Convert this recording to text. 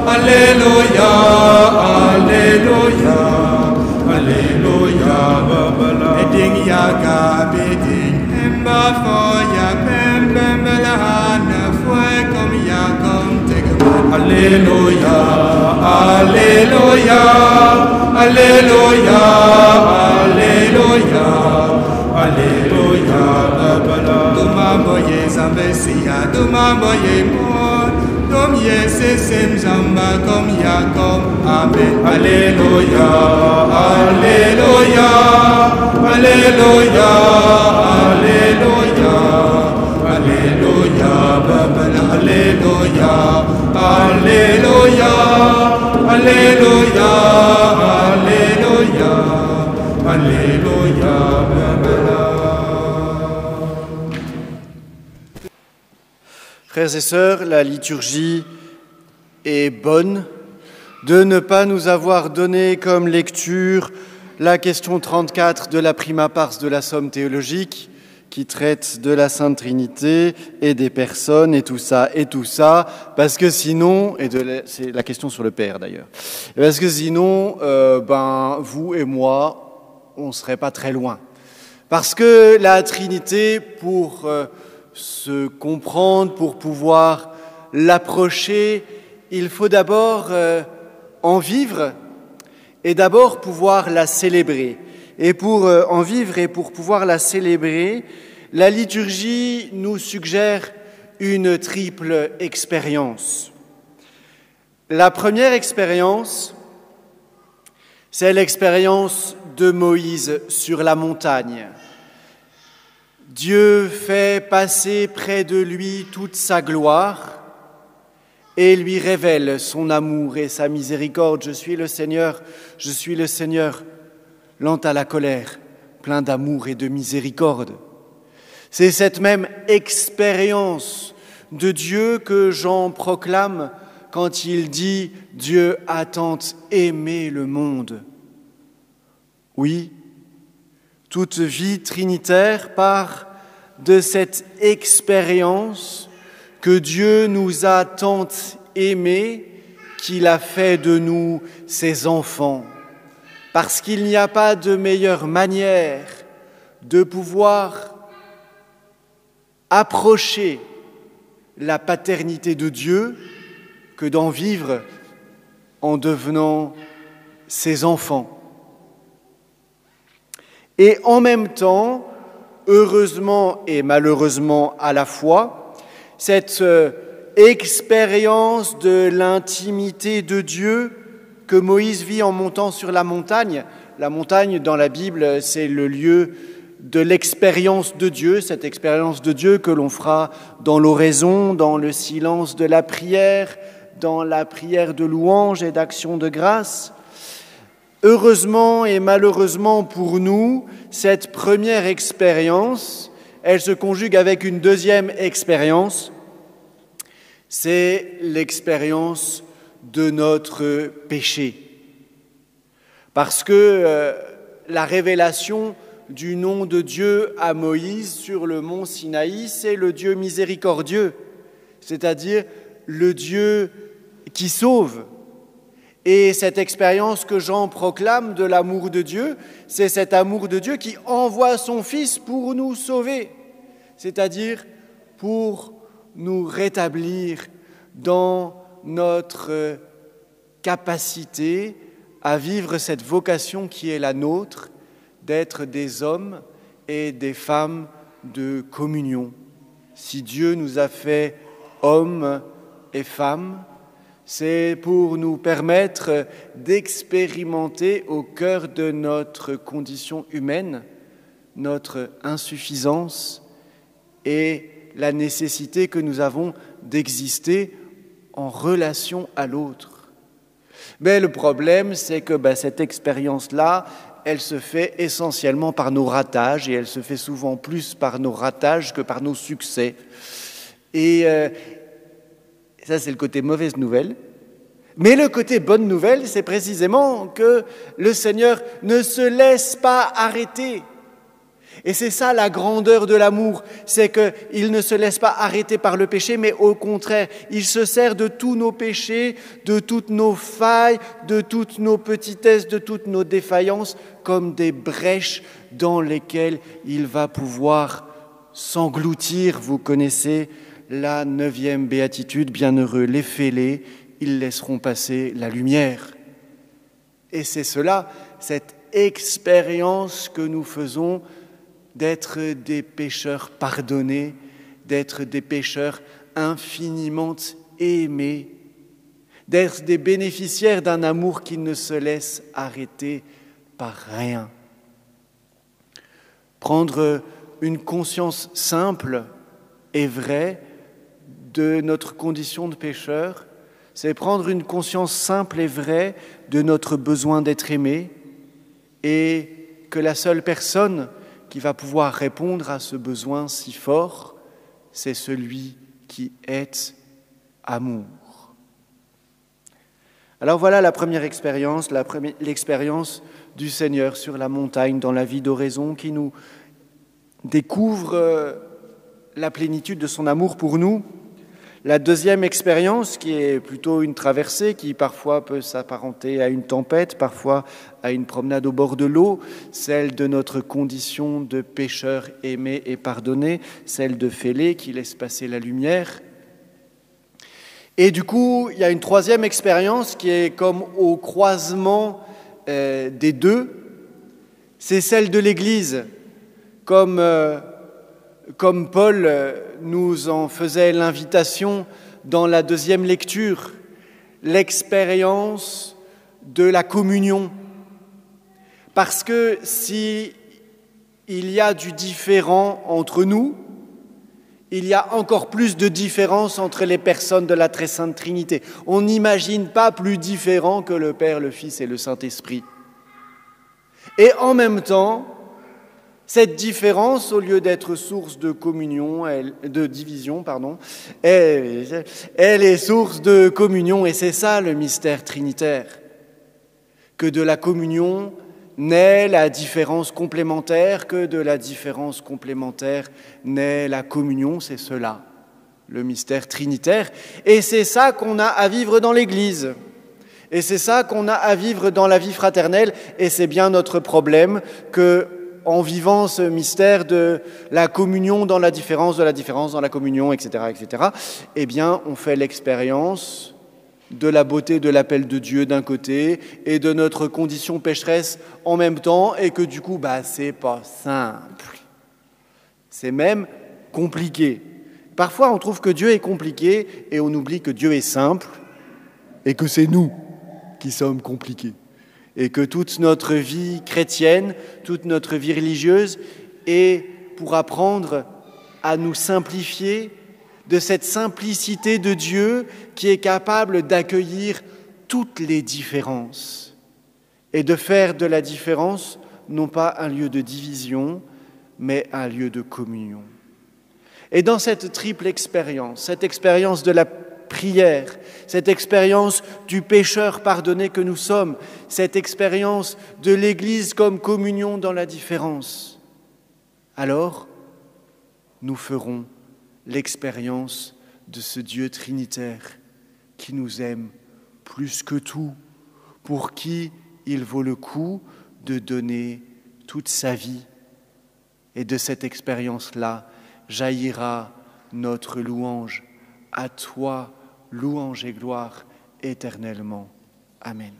Alléluia, Alléluia, Alléluia, Babala. Beding yaga, beding emba foya, bembembelahana, fue comme yagom tegeman. Alléluia, Alléluia, Alléluia, Alléluia, Alléluia, Babala. Dumamboye zambesia, dumamboye mon. Comme Yesesem Zamba, comme Yacob, Amen. Alléluia, Alléluia, Alléluia, Alléluia, Alléluia, Babala, Alléluia, Alléluia, Alléluia, Alléluia, Alléluia, Babala. Frères et sœurs, la liturgie est bonne de ne pas nous avoir donné comme lecture la question 34 de la prima pars de la Somme théologique qui traite de la Sainte Trinité et des personnes et tout ça, parce que sinon, c'est la question sur le Père d'ailleurs, parce que sinon, vous et moi, on ne serait pas très loin. Parce que la Trinité, pour se comprendre, pour pouvoir l'approcher, il faut d'abord en vivre et d'abord pouvoir la célébrer. Et pour en vivre et pour pouvoir la célébrer, la liturgie nous suggère une triple expérience. La première expérience, c'est l'expérience de Moïse sur la montagne. Dieu fait passer près de lui toute sa gloire et lui révèle son amour et sa miséricorde. Je suis le Seigneur, lent à la colère, plein d'amour et de miséricorde. C'est cette même expérience de Dieu que Jean proclame quand il dit « Dieu a tant aimé le monde ». Oui, toute vie trinitaire part de cette expérience que Dieu nous a tant aimés qu'il a fait de nous ses enfants. Parce qu'il n'y a pas de meilleure manière de pouvoir approcher la paternité de Dieu que d'en vivre en devenant ses enfants. Et en même temps, heureusement et malheureusement à la fois, cette expérience de l'intimité de Dieu que Moïse vit en montant sur la montagne. La montagne, dans la Bible, c'est le lieu de l'expérience de Dieu, cette expérience de Dieu que l'on fera dans l'oraison, dans le silence de la prière, dans la prière de louange et d'action de grâce. Heureusement et malheureusement pour nous, cette première expérience, elle se conjugue avec une deuxième expérience, c'est l'expérience de notre péché. Parce que la révélation du nom de Dieu à Moïse sur le mont Sinaï, c'est le Dieu miséricordieux, c'est-à-dire le Dieu qui sauve. Et cette expérience que Jean proclame de l'amour de Dieu, c'est cet amour de Dieu qui envoie son Fils pour nous sauver, c'est-à-dire pour nous rétablir dans notre capacité à vivre cette vocation qui est la nôtre, d'être des hommes et des femmes de communion. Si Dieu nous a fait hommes et femmes, c'est pour nous permettre d'expérimenter au cœur de notre condition humaine, notre insuffisance et la nécessité que nous avons d'exister en relation à l'autre. Mais le problème, c'est que cette expérience-là, elle se fait essentiellement par nos ratages et elle se fait souvent plus par nos ratages que par nos succès. Et ça, c'est le côté mauvaise nouvelle. Mais le côté bonne nouvelle, c'est précisément que le Seigneur ne se laisse pas arrêter. Et c'est ça la grandeur de l'amour, c'est qu'il ne se laisse pas arrêter par le péché, mais au contraire, il se sert de tous nos péchés, de toutes nos failles, de toutes nos petitesses, de toutes nos défaillances, comme des brèches dans lesquelles il va pouvoir s'engloutir. Vous connaissez la 9e béatitude, bienheureux les fêlés, ils laisseront passer la lumière. Et c'est cela, cette expérience que nous faisons d'être des pécheurs pardonnés, d'être des pécheurs infiniment aimés, d'être des bénéficiaires d'un amour qui ne se laisse arrêter par rien. Prendre une conscience simple et vraie de notre condition de pécheur, c'est prendre une conscience simple et vraie de notre besoin d'être aimé et que la seule personne qui va pouvoir répondre à ce besoin si fort, c'est celui qui est amour. Alors voilà la première expérience, l'expérience du Seigneur sur la montagne dans la vie d'oraison qui nous découvre la plénitude de son amour pour nous. La deuxième expérience, qui est plutôt une traversée, qui parfois peut s'apparenter à une tempête, parfois à une promenade au bord de l'eau, celle de notre condition de pécheur aimé et pardonné, celle de fêlé qui laisse passer la lumière. Et du coup, il y a une troisième expérience qui est comme au croisement des deux, c'est celle de l'Église, comme Paul nous en faisait l'invitation dans la deuxième lecture, l'expérience de la communion. Parce que si il y a du différent entre nous, il y a encore plus de différence entre les personnes de la Très Sainte Trinité. On n'imagine pas plus différent que le Père, le Fils et le Saint-Esprit. Et en même temps, cette différence, au lieu d'être source de communion, de division, elle est source de communion, et c'est ça le mystère trinitaire. Que de la communion naît la différence complémentaire, que de la différence complémentaire naît la communion, c'est cela, le mystère trinitaire. Et c'est ça qu'on a à vivre dans l'Église. Et c'est ça qu'on a à vivre dans la vie fraternelle, et c'est bien notre problème que en vivant ce mystère de la communion dans la différence, de la différence dans la communion, etc., eh bien, on fait l'expérience de la beauté de l'appel de Dieu d'un côté et de notre condition pécheresse en même temps, et que du coup, c'est pas simple. C'est même compliqué. Parfois, on trouve que Dieu est compliqué et on oublie que Dieu est simple et que c'est nous qui sommes compliqués. Et que toute notre vie chrétienne, toute notre vie religieuse est pour apprendre à nous simplifier de cette simplicité de Dieu qui est capable d'accueillir toutes les différences et de faire de la différence non pas un lieu de division, mais un lieu de communion. Et dans cette triple expérience, cette expérience de la prière, cette expérience du pécheur pardonné que nous sommes, cette expérience de l'Église comme communion dans la différence, alors nous ferons l'expérience de ce Dieu trinitaire qui nous aime plus que tout, pour qui il vaut le coup de donner toute sa vie. Et de cette expérience-là jaillira notre louange. À toi, louange et gloire éternellement. Amen.